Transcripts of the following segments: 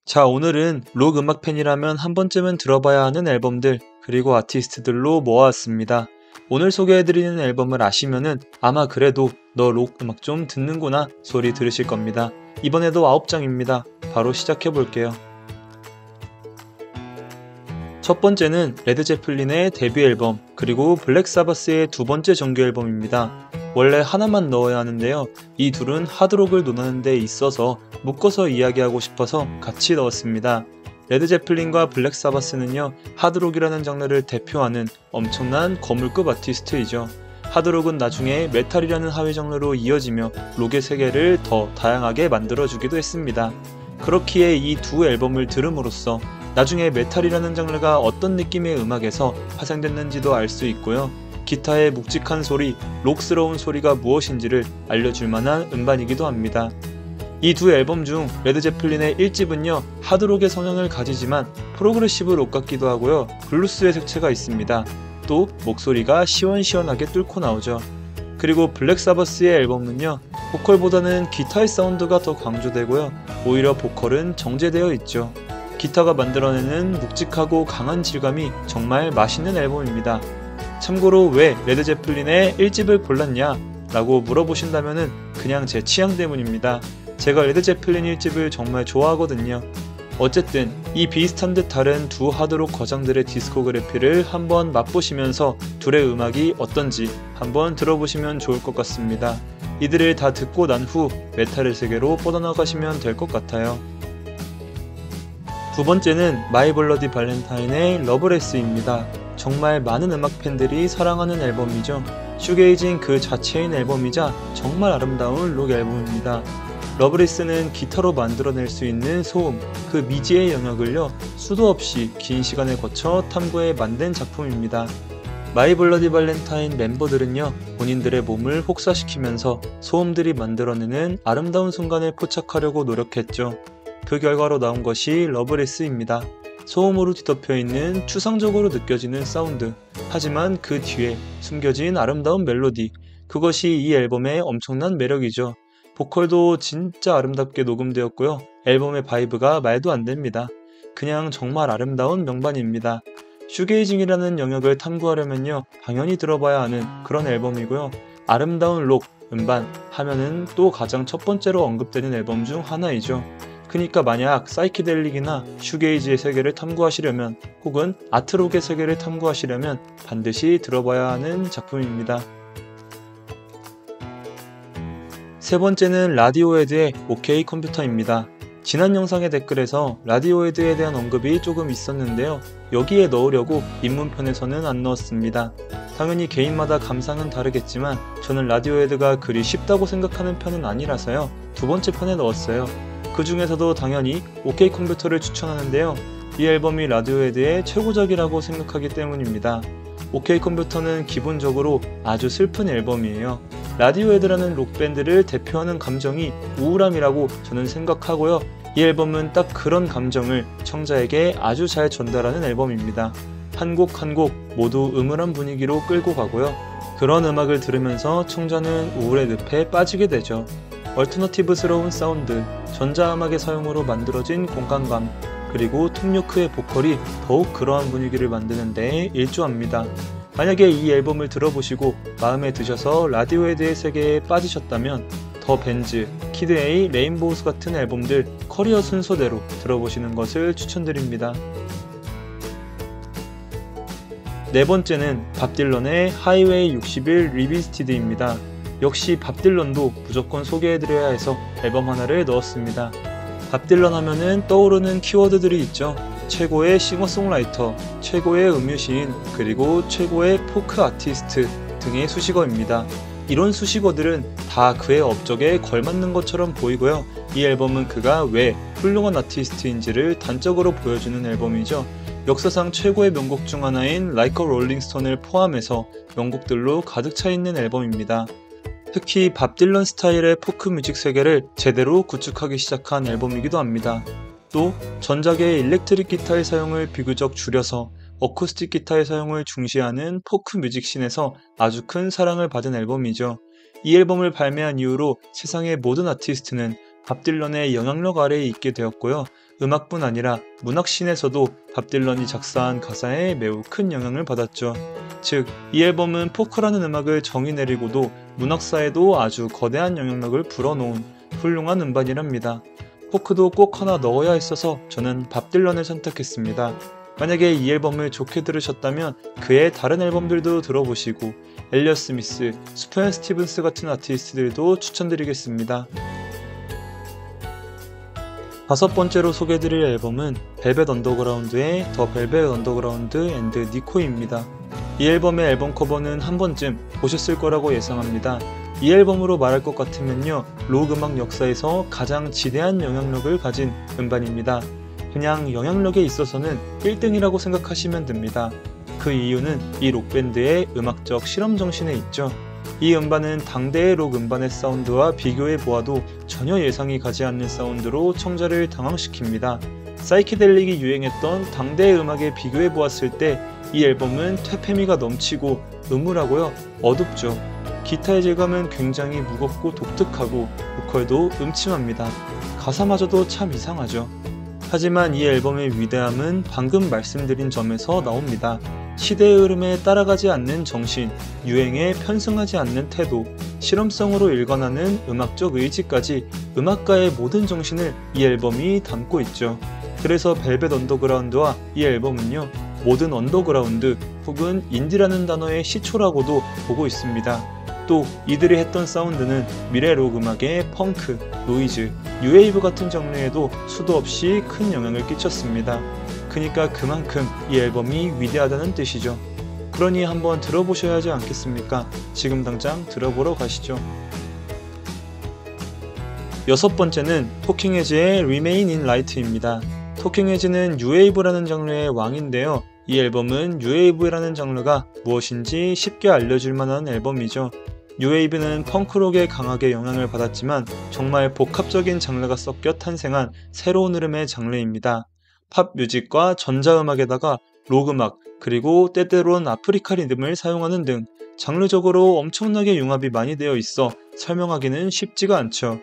자, 오늘은 록 음악 팬이라면 한 번쯤은 들어봐야 하는 앨범들, 그리고 아티스트들로 모아왔습니다. 오늘 소개해드리는 앨범을 아시면은 아마 그래도 너 록 음악 좀 듣는구나 소리 들으실 겁니다. 이번에도 9장입니다. 바로 시작해볼게요. 첫 번째는 레드 제플린의 데뷔 앨범, 그리고 블랙 사바스의 두 번째 정규 앨범입니다. 원래 하나만 넣어야 하는데요. 이 둘은 하드록을 논하는 데 있어서 묶어서 이야기하고 싶어서 같이 넣었습니다. 레드 제플린과 블랙 사바스는요, 하드록이라는 장르를 대표하는 엄청난 거물급 아티스트이죠. 하드록은 나중에 메탈이라는 하위 장르로 이어지며 록의 세계를 더 다양하게 만들어주기도 했습니다. 그렇기에 이 두 앨범을 들음으로써 나중에 메탈이라는 장르가 어떤 느낌의 음악에서 파생됐는지도 알 수 있고요. 기타의 묵직한 소리, 록스러운 소리가 무엇인지를 알려줄 만한 음반이기도 합니다. 이 두 앨범 중 레드 제플린의 1집은요, 하드록의 성향을 가지지만 프로그레시브 록 같기도 하고요, 블루스의 색채가 있습니다. 또 목소리가 시원시원하게 뚫고 나오죠. 그리고 블랙 사바스의 앨범은요, 보컬보다는 기타의 사운드가 더 강조되고요, 오히려 보컬은 정제되어 있죠. 기타가 만들어내는 묵직하고 강한 질감이 정말 맛있는 앨범입니다. 참고로 왜 레드 제플린의 1집을 골랐냐 라고 물어보신다면은 그냥 제 취향 때문입니다. 제가 레드 제플린 1집을 정말 좋아하거든요. 어쨌든 이 비슷한 듯 다른 두 하드록 거장들의 디스코그래피를 한번 맛보시면서 둘의 음악이 어떤지 한번 들어보시면 좋을 것 같습니다. 이들을 다 듣고 난 후 메탈의 세계로 뻗어나가시면 될 것 같아요. 두 번째는 마이 블러디 발렌타인의 러브레스입니다. 정말 많은 음악 팬들이 사랑하는 앨범이죠. 슈게이징 그 자체인 앨범이자 정말 아름다운 록 앨범입니다. 러브레스는 기타로 만들어낼 수 있는 소음, 그 미지의 영역을요, 수도 없이 긴 시간을 거쳐 탐구해 만든 작품입니다. 마이 블러디 발렌타인 멤버들은요, 본인들의 몸을 혹사시키면서 소음들이 만들어내는 아름다운 순간을 포착하려고 노력했죠. 그 결과로 나온 것이 러브레스입니다. 소음으로 뒤덮여 있는 추상적으로 느껴지는 사운드, 하지만 그 뒤에 숨겨진 아름다운 멜로디, 그것이 이 앨범의 엄청난 매력이죠. 보컬도 진짜 아름답게 녹음되었고요. 앨범의 바이브가 말도 안 됩니다. 그냥 정말 아름다운 명반입니다. 슈게이징이라는 영역을 탐구하려면요, 당연히 들어봐야 하는 그런 앨범이고요. 아름다운 록, 음반 하면은 또 가장 첫 번째로 언급되는 앨범 중 하나이죠. 그니까 만약 사이키델릭이나 슈게이지의 세계를 탐구하시려면, 혹은 아트록의 세계를 탐구하시려면 반드시 들어봐야 하는 작품입니다. 세 번째는 라디오헤드의 OK 컴퓨터입니다. 지난 영상의 댓글에서 라디오헤드에 대한 언급이 조금 있었는데요, 여기에 넣으려고 입문편에서는 안 넣었습니다. 당연히 개인마다 감상은 다르겠지만 저는 라디오헤드가 그리 쉽다고 생각하는 편은 아니라서요, 두 번째 편에 넣었어요. 그 중에서도 당연히 OK 컴퓨터를 추천하는데요, 이 앨범이 라디오헤드의 최고작이라고 생각하기 때문입니다. OK 컴퓨터는 기본적으로 아주 슬픈 앨범이에요. 라디오헤드라는 록밴드를 대표하는 감정이 우울함이라고 저는 생각하고요, 이 앨범은 딱 그런 감정을 청자에게 아주 잘 전달하는 앨범입니다. 한 곡 한 곡 모두 음울한 분위기로 끌고 가고요, 그런 음악을 들으면서 청자는 우울의 늪에 빠지게 되죠. 얼터너티브스러운 사운드, 전자음악의 사용으로 만들어진 공간감, 그리고 톰 요크의 보컬이 더욱 그러한 분위기를 만드는 데 일조합니다. 만약에 이 앨범을 들어보시고 마음에 드셔서 라디오헤드의 세계에 빠지셨다면 더 벤즈, 키드 A, 레인보우스 같은 앨범들 커리어 순서대로 들어보시는 것을 추천드립니다. 네 번째는 밥 딜런의 하이웨이 61 리비스티드입니다. 역시 밥 딜런도 무조건 소개해드려야 해서 앨범 하나를 넣었습니다. 밥 딜런 하면은 떠오르는 키워드들이 있죠. 최고의 싱어송라이터, 최고의 음유시인, 그리고 최고의 포크 아티스트 등의 수식어입니다. 이런 수식어들은 다 그의 업적에 걸맞는 것처럼 보이고요, 이 앨범은 그가 왜 훌륭한 아티스트인지를 단적으로 보여주는 앨범이죠. 역사상 최고의 명곡 중 하나인 Like a Rolling Stone을 포함해서 명곡들로 가득 차 있는 앨범입니다. 특히 밥 딜런 스타일의 포크 뮤직 세계를 제대로 구축하기 시작한 앨범이기도 합니다. 또 전작의 일렉트릭 기타의 사용을 비교적 줄여서 어쿠스틱 기타의 사용을 중시하는 포크 뮤직 씬에서 아주 큰 사랑을 받은 앨범이죠. 이 앨범을 발매한 이후로 세상의 모든 아티스트는 밥 딜런의 영향력 아래에 있게 되었고요, 음악뿐 아니라 문학씬에서도 밥 딜런이 작사한 가사에 매우 큰 영향을 받았죠. 즉, 이 앨범은 포크라는 음악을 정의 내리고도 문학사에도 아주 거대한 영향력을 불어넣은 훌륭한 음반이랍니다. 포크도 꼭 하나 넣어야 했어서 저는 밥 딜런을 선택했습니다. 만약에 이 앨범을 좋게 들으셨다면 그의 다른 앨범들도 들어보시고 엘리엇 스미스, 스프앤 스티븐스 같은 아티스트들도 추천드리겠습니다. 다섯 번째로 소개해드릴 앨범은 벨벳 언더그라운드의 더 벨벳 언더그라운드 앤드 니코입니다. 이 앨범의 앨범 커버는 한 번쯤 보셨을 거라고 예상합니다. 이 앨범으로 말할 것 같으면요, 록 음악 역사에서 가장 지대한 영향력을 가진 음반입니다. 그냥 영향력에 있어서는 1등이라고 생각하시면 됩니다. 그 이유는 이 록밴드의 음악적 실험 정신에 있죠. 이 음반은 당대의 록 음반의 사운드와 비교해 보아도 전혀 예상이 가지 않는 사운드로 청자를 당황시킵니다. 사이키델릭이 유행했던 당대의 음악에 비교해 보았을 때 이 앨범은 퇴폐미가 넘치고 음울하고요, 어둡죠. 기타의 질감은 굉장히 무겁고 독특하고 보컬도 음침합니다. 가사마저도 참 이상하죠. 하지만 이 앨범의 위대함은 방금 말씀드린 점에서 나옵니다. 시대의 흐름에 따라가지 않는 정신, 유행에 편승하지 않는 태도, 실험성으로 일관하는 음악적 의지까지 음악가의 모든 정신을 이 앨범이 담고 있죠. 그래서 벨벳 언더그라운드와 이 앨범은요, 모든 언더그라운드 혹은 인디라는 단어의 시초라고도 보고 있습니다. 또 이들이 했던 사운드는 미래 록 음악의 펑크, 노이즈, 뉴웨이브 같은 장르에도 수도 없이 큰 영향을 끼쳤습니다. 그니까 그만큼 이 앨범이 위대하다는 뜻이죠. 그러니 한번 들어보셔야 하지 않겠습니까? 지금 당장 들어보러 가시죠. 여섯 번째는 토킹 헤즈의 Remain in Light입니다. 토킹 헤즈는 뉴웨이브라는 장르의 왕인데요. 이 앨범은 뉴웨이브라는 장르가 무엇인지 쉽게 알려줄 만한 앨범이죠. 뉴웨이브는 펑크록에 강하게 영향을 받았지만 정말 복합적인 장르가 섞여 탄생한 새로운 흐름의 장르입니다. 팝 뮤직과 전자음악에다가 록음악, 그리고 때때론 아프리카 리듬을 사용하는 등 장르적으로 엄청나게 융합이 많이 되어 있어 설명하기는 쉽지가 않죠.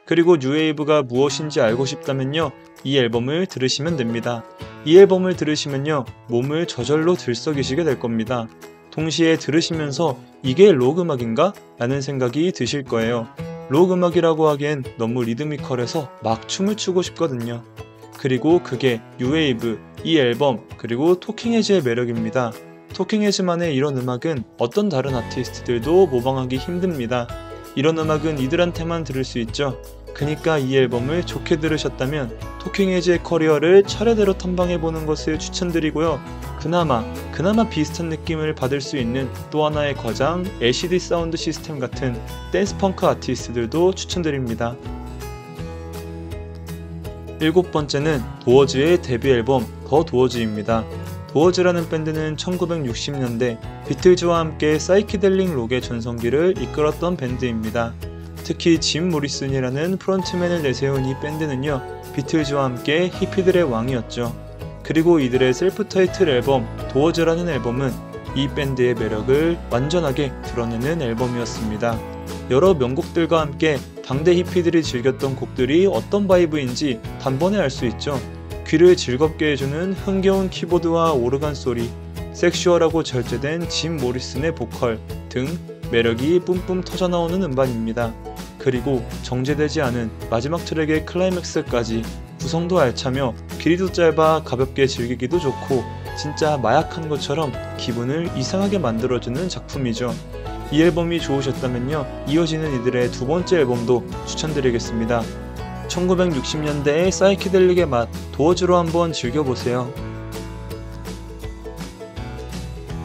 그리고 뉴웨이브가 무엇인지 알고 싶다면요, 이 앨범을 들으시면 됩니다. 이 앨범을 들으시면요, 몸을 저절로 들썩이시게 될 겁니다. 동시에 들으시면서 이게 록 음악인가? 라는 생각이 드실 거예요. 록 음악이라고 하기엔 너무 리드미컬해서 막 춤을 추고 싶거든요. 그리고 그게 뉴웨이브, 이 앨범, 그리고 토킹 헤즈의 매력입니다. 토킹 헤즈만의 이런 음악은 어떤 다른 아티스트들도 모방하기 힘듭니다. 이런 음악은 이들한테만 들을 수 있죠. 그니까 이 앨범을 좋게 들으셨다면 토킹 헤즈의 커리어를 차례대로 탐방해보는 것을 추천드리고요. 그나마 비슷한 느낌을 받을 수 있는 또 하나의 거장 LCD 사운드 시스템 같은 댄스 펑크 아티스트들도 추천드립니다. 일곱 번째는 도어즈의 데뷔 앨범 더 도어즈입니다. 도어즈라는 밴드는 1960년대 비틀즈와 함께 사이키델릭 록의 전성기를 이끌었던 밴드입니다. 특히 짐 모리슨이라는 프론트맨을 내세운 이 밴드는요, 비틀즈와 함께 히피들의 왕이었죠. 그리고 이들의 셀프 타이틀 앨범 도어즈라는 앨범은 이 밴드의 매력을 완전하게 드러내는 앨범이었습니다. 여러 명곡들과 함께 당대 히피들이 즐겼던 곡들이 어떤 바이브인지 단번에 알 수 있죠. 귀를 즐겁게 해주는 흥겨운 키보드와 오르간 소리, 섹슈얼하고 절제된 짐 모리슨의 보컬 등 매력이 뿜뿜 터져나오는 음반입니다. 그리고 정제되지 않은 마지막 트랙의 클라이맥스까지 구성도 알차며 길이도 짧아 가볍게 즐기기도 좋고 진짜 마약한 것처럼 기분을 이상하게 만들어주는 작품이죠. 이 앨범이 좋으셨다면요, 이어지는 이들의 두 번째 앨범도 추천드리겠습니다. 1960년대의 사이키델릭의 맛, 도어즈로 한번 즐겨보세요.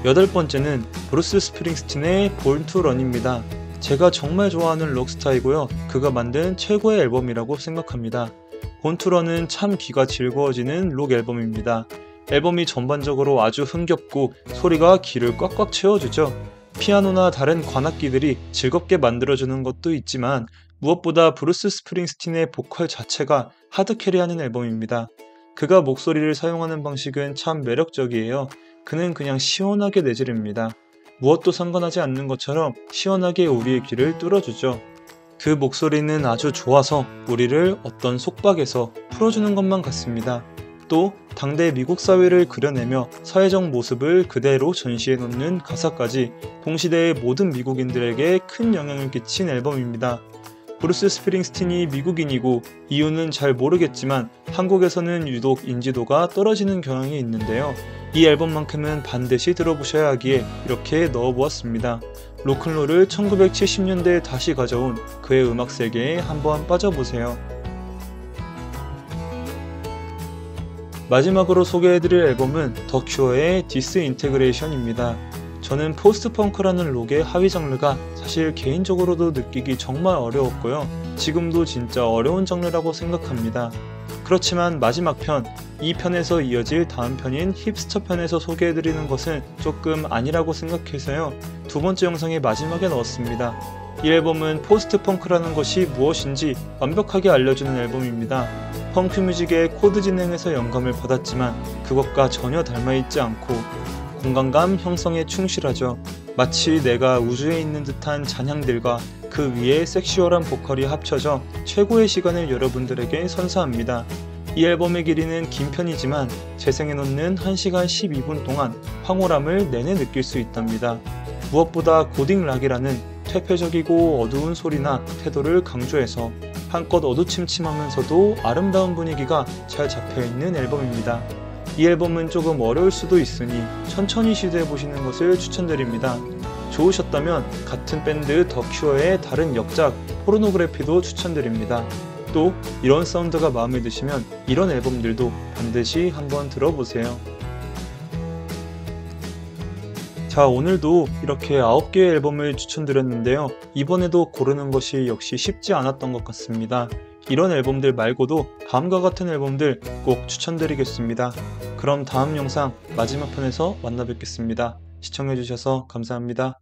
여덟 번째는 브루스 스프링스틴의 Born to Run입니다. 제가 정말 좋아하는 록스타이고요, 그가 만든 최고의 앨범이라고 생각합니다. Born to Run은 참 귀가 즐거워지는 록 앨범입니다. 앨범이 전반적으로 아주 흥겹고 소리가 귀를 꽉꽉 채워주죠. 피아노나 다른 관악기들이 즐겁게 만들어주는 것도 있지만 무엇보다 브루스 스프링스틴의 보컬 자체가 하드캐리하는 앨범입니다. 그가 목소리를 사용하는 방식은 참 매력적이에요. 그는 그냥 시원하게 내지릅니다. 무엇도 상관하지 않는 것처럼 시원하게 우리의 귀를 뚫어주죠. 그 목소리는 아주 좋아서 우리를 어떤 속박에서 풀어주는 것만 같습니다. 또 당대 미국 사회를 그려내며 사회적 모습을 그대로 전시해 놓는 가사까지 동시대의 모든 미국인들에게 큰 영향을 끼친 앨범입니다. 브루스 스프링스틴이 미국인이고 이유는 잘 모르겠지만 한국에서는 유독 인지도가 떨어지는 경향이 있는데요. 이 앨범만큼은 반드시 들어보셔야 하기에 이렇게 넣어보았습니다. 로큰롤을 1970년대에 다시 가져온 그의 음악 세계에 한번 빠져보세요. 마지막으로 소개해드릴 앨범은 더 큐어의 디스인테그레이션입니다. 저는 포스트펑크라는 록의 하위 장르가 사실 개인적으로도 느끼기 정말 어려웠고요. 지금도 진짜 어려운 장르라고 생각합니다. 그렇지만 마지막 편, 이 편에서 이어질 다음 편인 힙스터 편에서 소개해드리는 것은 조금 아니라고 생각해서요. 두 번째 영상의 마지막에 넣었습니다. 이 앨범은 포스트펑크라는 것이 무엇인지 완벽하게 알려주는 앨범입니다. 펑크 뮤직의 코드 진행에서 영감을 받았지만 그것과 전혀 닮아있지 않고 공간감 형성에 충실하죠. 마치 내가 우주에 있는 듯한 잔향들과 그 위에 섹슈얼한 보컬이 합쳐져 최고의 시간을 여러분들에게 선사합니다. 이 앨범의 길이는 긴 편이지만 재생해놓는 1시간 12분 동안 황홀함을 내내 느낄 수 있답니다. 무엇보다 고딩 락이라는 퇴폐적이고 어두운 소리나 태도를 강조해서 한껏 어두침침하면서도 아름다운 분위기가 잘 잡혀있는 앨범입니다. 이 앨범은 조금 어려울 수도 있으니 천천히 시도해보시는 것을 추천드립니다. 좋으셨다면 같은 밴드 더 큐어의 다른 역작 포르노그래피도 추천드립니다. 또 이런 사운드가 마음에 드시면 이런 앨범들도 반드시 한번 들어보세요. 자, 오늘도 이렇게 9개의 앨범을 추천드렸는데요. 이번에도 고르는 것이 역시 쉽지 않았던 것 같습니다. 이런 앨범들 말고도 다음과 같은 앨범들 꼭 추천드리겠습니다. 그럼 다음 영상 마지막 편에서 만나 뵙겠습니다. 시청해주셔서 감사합니다.